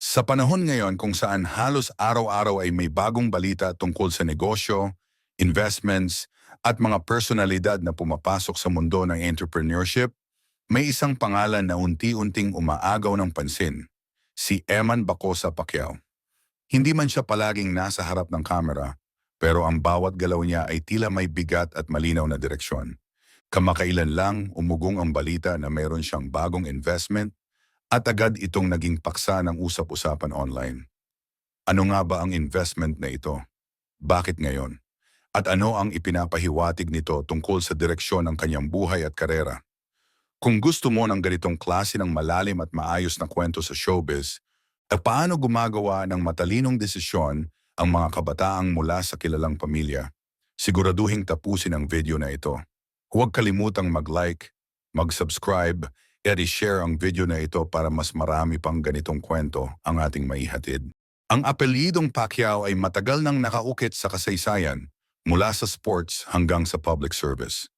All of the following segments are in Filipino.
Sa panahon ngayon kung saan halos araw-araw ay may bagong balita tungkol sa negosyo, investments, at mga personalidad na pumapasok sa mundo ng entrepreneurship, may isang pangalan na unti-unting umaagaw ng pansin, si Eman Bacosa Pacquiao. Hindi man siya palaging nasa harap ng kamera, pero ang bawat galaw niya ay tila may bigat at malinaw na direksyon. Kamakailan lang umugong ang balita na mayroon siyang bagong investment at agad itong naging paksa ng usap-usapan online. Ano nga ba ang investment na ito? Bakit ngayon? At ano ang ipinapahiwatig nito tungkol sa direksyon ng kanyang buhay at karera? Kung gusto mo ng ganitong klase ng malalim at maayos na kwento sa showbiz, at paano gumagawa ng matalinong desisyon ang mga kabataang mula sa kilalang pamilya, siguraduhing tapusin ang video na ito. Huwag kalimutang mag-like, mag-subscribe, at i-share ang video na ito para mas marami pang ganitong kwento ang ating maihatid. Ang apelyidong Pacquiao ay matagal nang nakaukit sa kasaysayan mula sa sports hanggang sa public service.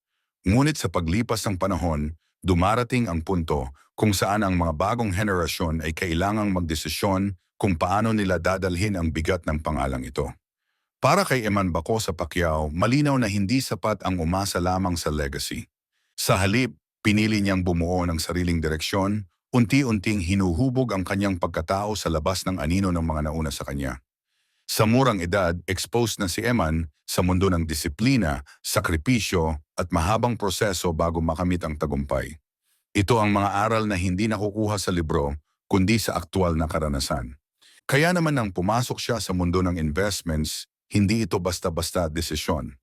Ngunit sa paglipas ng panahon, dumarating ang punto kung saan ang mga bagong henerasyon ay kailangang magdesisyon kung paano nila dadalhin ang bigat ng pangalang ito. Para kay Eman Bacosa Pacquiao, malinaw na hindi sapat ang umasa lamang sa legacy. Sa halip, pinili niyang bumuo ng sariling direksyon, unti-unting hinuhubog ang kanyang pagkatao sa labas ng anino ng mga nauna sa kanya. Sa murang edad, exposed na si Eman sa mundo ng disiplina, sakripisyo at mahabang proseso bago makamit ang tagumpay. Ito ang mga aral na hindi nakukuha sa libro, kundi sa aktwal na karanasan. Kaya naman nang pumasok siya sa mundo ng investments, hindi ito basta-basta desisyon.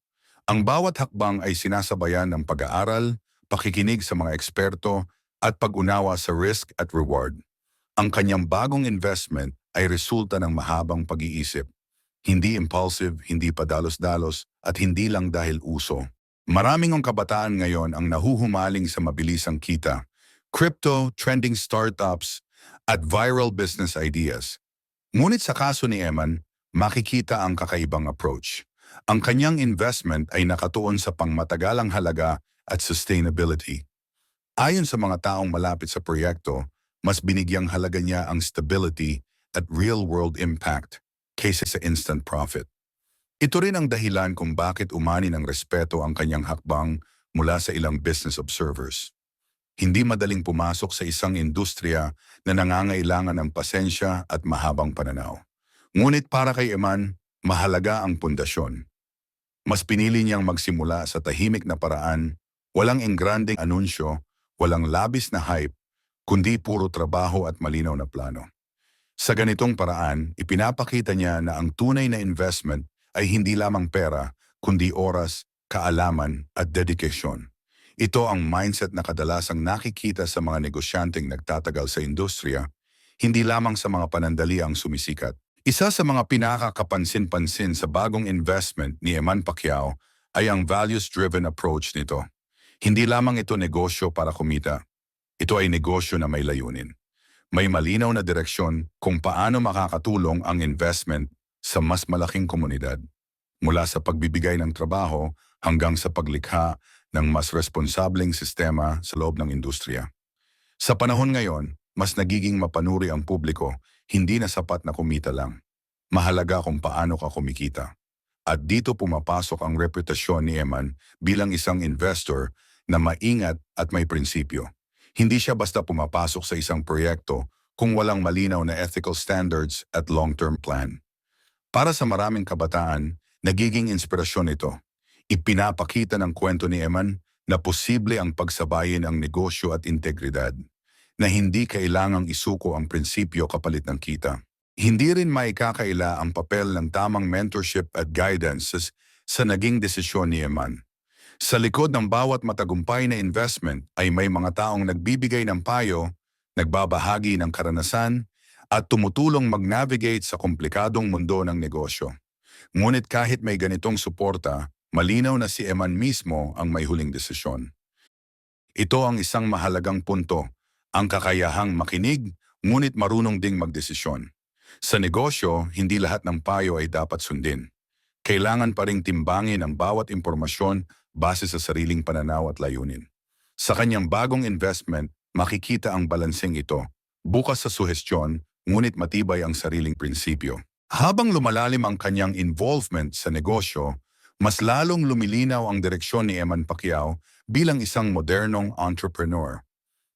Ang bawat hakbang ay sinasabayan ng pag-aaral, pakikinig sa mga eksperto at pag-unawa sa risk at reward. Ang kanyang bagong investment ay resulta ng mahabang pag-iisip. Hindi impulsive, hindi padalos-dalos at hindi lang dahil uso. Maraming ang kabataan ngayon ang nahuhumaling sa mabilisang kita, crypto, trending startups at viral business ideas. Ngunit sa kaso ni Eman, makikita ang kakaibang approach. Ang kanyang investment ay nakatuon sa pangmatagalang halaga at sustainability. Ayon sa mga taong malapit sa proyekto, mas binigyang halaga niya ang stability at real-world impact kaysa sa instant profit. Ito rin ang dahilan kung bakit umani ng respeto ang kanyang hakbang mula sa ilang business observers. Hindi madaling pumasok sa isang industriya na nangangailangan ng pasensya at mahabang pananaw. Ngunit para kay Eman, mahalaga ang pundasyon. Mas pinili niyang magsimula sa tahimik na paraan, walang engrandeng anunsyo, walang labis na hype, kundi puro trabaho at malinaw na plano. Sa ganitong paraan, ipinapakita niya na ang tunay na investment ay hindi lamang pera, kundi oras, kaalaman at dedikasyon. Ito ang mindset na kadalasang nakikita sa mga negosyanteng nagtatagal sa industriya, hindi lamang sa mga panandaliang sumisikat. Isa sa mga pinakakapansin-pansin sa bagong investment ni Eman Pacquiao ay ang values-driven approach nito. Hindi lamang ito negosyo para kumita. Ito ay negosyo na may layunin. May malinaw na direksyon kung paano makakatulong ang investment sa mas malaking komunidad. Mula sa pagbibigay ng trabaho hanggang sa paglikha ng mas responsableng sistema sa loob ng industriya. Sa panahon ngayon, mas nagiging mapanuri ang publiko, hindi na sapat na kumita lang. Mahalaga kung paano ka kumikita. At dito pumapasok ang reputasyon ni Eman bilang isang investor na maingat at may prinsipyo. Hindi siya basta pumapasok sa isang proyekto kung walang malinaw na ethical standards at long-term plan. Para sa maraming kabataan, nagiging inspirasyon ito. Ipinapakita ng kwento ni Eman na posible ang pagsabayin ang negosyo at integridad, na hindi kailangang isuko ang prinsipyo kapalit ng kita. Hindi rin maikakaila ang papel ng tamang mentorship at guidance sa naging desisyon ni Eman. Sa likod ng bawat matagumpay na investment ay may mga taong nagbibigay ng payo, nagbabahagi ng karanasan, at tumutulong mag-navigate sa komplikadong mundo ng negosyo. Ngunit kahit may ganitong suporta, malinaw na si Eman mismo ang may huling desisyon. Ito ang isang mahalagang punto, ang kakayahang makinig, ngunit marunong ding magdesisyon. Sa negosyo, hindi lahat ng payo ay dapat sundin. Kailangan pa ring timbangin ang bawat impormasyon base sa sariling pananaw at layunin. Sa kanyang bagong investment, makikita ang balanseng ito, bukas sa suhestyon, ngunit matibay ang sariling prinsipyo. Habang lumalalim ang kanyang involvement sa negosyo, mas lalong lumilinaw ang direksyon ni Eman Pacquiao bilang isang modernong entrepreneur.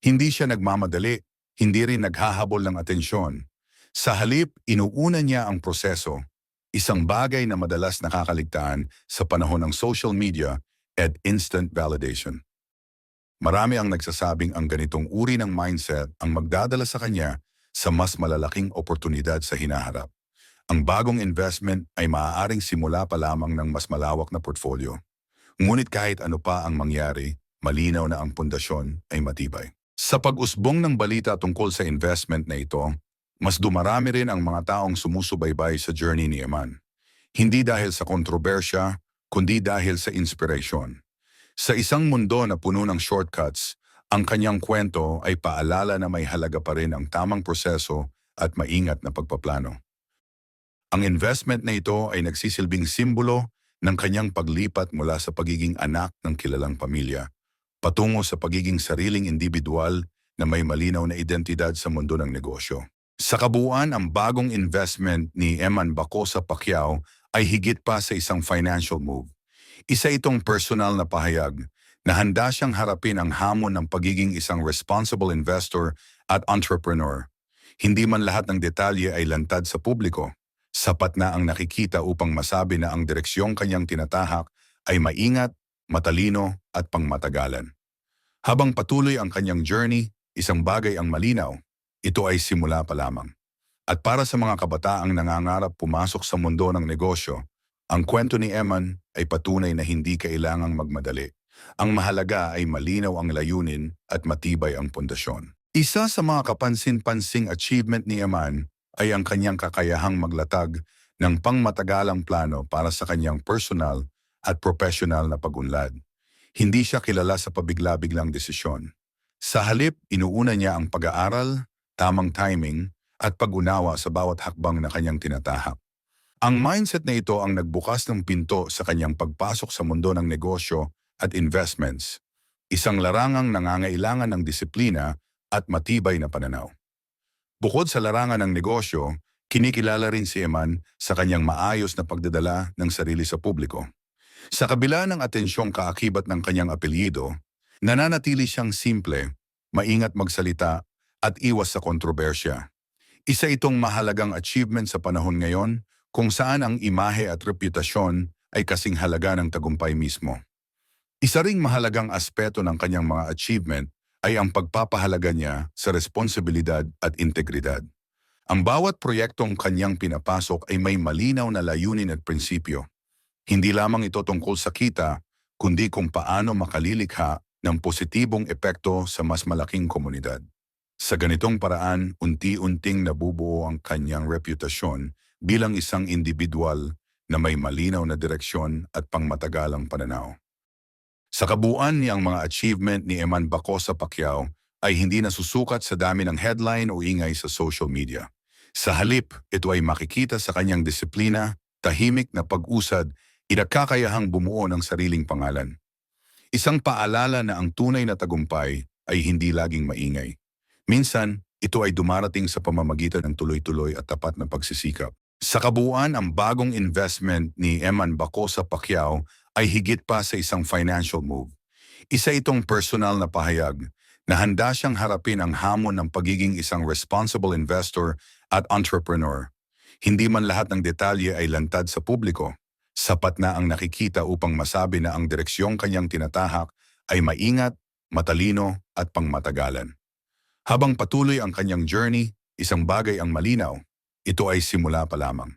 Hindi siya nagmamadali, hindi rin naghahabol ng atensyon. Sa halip, inuuna niya ang proseso, isang bagay na madalas nakakaligtaan sa panahon ng social media at instant validation. Marami ang nagsasabing ang ganitong uri ng mindset ang magdadala sa kanya sa mas malalaking oportunidad sa hinaharap. Ang bagong investment ay maaaring simula pa lamang ng mas malawak na portfolio. Ngunit kahit ano pa ang mangyari, malinaw na ang pundasyon ay matibay. Sa pag-usbong ng balita tungkol sa investment na ito, mas dumarami rin ang mga taong sumusubaybay sa journey ni Eman. Hindi dahil sa kontrobersya, kundi dahil sa inspirasyon. Sa isang mundo na puno ng shortcuts, ang kanyang kwento ay paalala na may halaga pa rin ang tamang proseso at maingat na pagpaplano. Ang investment na ito ay nagsisilbing simbolo ng kanyang paglipat mula sa pagiging anak ng kilalang pamilya, patungo sa pagiging sariling individual na may malinaw na identidad sa mundo ng negosyo. Sa kabuuan, ang bagong investment ni Eman Bacosa Pacquiao ay higit pa sa isang financial move. Isa itong personal na pahayag na handa siyang harapin ang hamon ng pagiging isang responsible investor at entrepreneur. Hindi man lahat ng detalye ay lantad sa publiko. Sapat na ang nakikita upang masabi na ang direksyong kanyang tinatahak ay maingat, matalino at pangmatagalan. Habang patuloy ang kanyang journey, isang bagay ang malinaw, ito ay simula pa lamang. At para sa mga kabataang nangangarap pumasok sa mundo ng negosyo, ang kwento ni Eman ay patunay na hindi kailangang magmadali. Ang mahalaga ay malinaw ang layunin at matibay ang pundasyon. Isa sa mga kapansin-pansing achievement ni Eman ay ang kanyang kakayahang maglatag ng pangmatagalang plano para sa kanyang personal at professional na pag-unlad. Hindi siya kilala sa pabigla-biglang desisyon. Sa halip, inuuna niya ang pag-aaral, tamang timing, at pag-unawa sa bawat hakbang na kanyang tinatahak. Ang mindset na ito ang nagbukas ng pinto sa kanyang pagpasok sa mundo ng negosyo at investments, isang larangang nangangailangan ng disiplina at matibay na pananaw. Bukod sa larangan ng negosyo, kinikilala rin si Eman sa kanyang maayos na pagdadala ng sarili sa publiko. Sa kabila ng atensyong kaakibat ng kanyang apelyido, nananatili siyang simple, maingat magsalita at iwas sa kontrobersya. Isa itong mahalagang achievement sa panahon ngayon kung saan ang imahe at reputasyon ay kasing halaga ng tagumpay mismo. Isa ring mahalagang aspeto ng kanyang mga achievement ay ang pagpapahalaga niya sa responsibilidad at integridad. Ang bawat proyektong kanyang pinapasok ay may malinaw na layunin at prinsipyo. Hindi lamang ito tungkol sa kita, kundi kung paano makalilikha ng positibong epekto sa mas malaking komunidad. Sa ganitong paraan, unti-unting nabubuo ang kanyang reputasyon bilang isang individual na may malinaw na direksyon at pangmatagalang pananaw. Sa kabuuan niyang mga achievement ni Eman Bacosa Pacquiao ay hindi nasusukat sa dami ng headline o ingay sa social media. Sa halip, ito ay makikita sa kanyang disiplina, tahimik na pag-usad, kakayahang bumuo ng sariling pangalan. Isang paalala na ang tunay na tagumpay ay hindi laging maingay. Minsan, ito ay dumarating sa pamamagitan ng tuloy-tuloy at tapat na pagsisikap. Sa kabuuan, ang bagong investment ni Eman Bacosa Pacquiao ay higit pa sa isang financial move. Isa itong personal na pahayag na handa siyang harapin ang hamon ng pagiging isang responsible investor at entrepreneur. Hindi man lahat ng detalye ay lantad sa publiko. Sapat na ang nakikita upang masabi na ang direksyong kanyang tinatahak ay maingat, matalino at pangmatagalan. Habang patuloy ang kanyang journey, isang bagay ang malinaw. Ito ay simula pa lamang.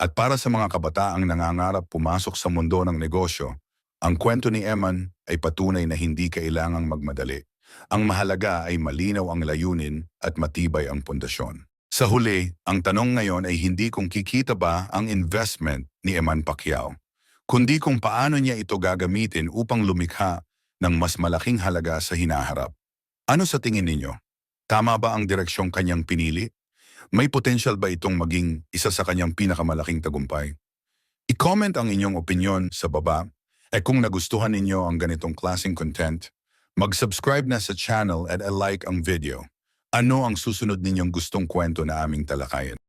At para sa mga kabataang nangangarap pumasok sa mundo ng negosyo, ang kwento ni Eman ay patunay na hindi kailangang magmadali. Ang mahalaga ay malinaw ang layunin at matibay ang pundasyon. Sa huli, ang tanong ngayon ay hindi kung kikita ba ang investment ni Eman Pacquiao, kundi kung paano niya ito gagamitin upang lumikha ng mas malaking halaga sa hinaharap. Ano sa tingin ninyo? Tama ba ang direksyong kanyang pinili? May potential ba itong maging isa sa kanyang pinakamalaking tagumpay? I-comment ang inyong opinyon sa baba. Kung nagustuhan ninyo ang ganitong klaseng content, mag-subscribe na sa channel at like ang video. Ano ang susunod ninyong gustong kwento na aming talakayan?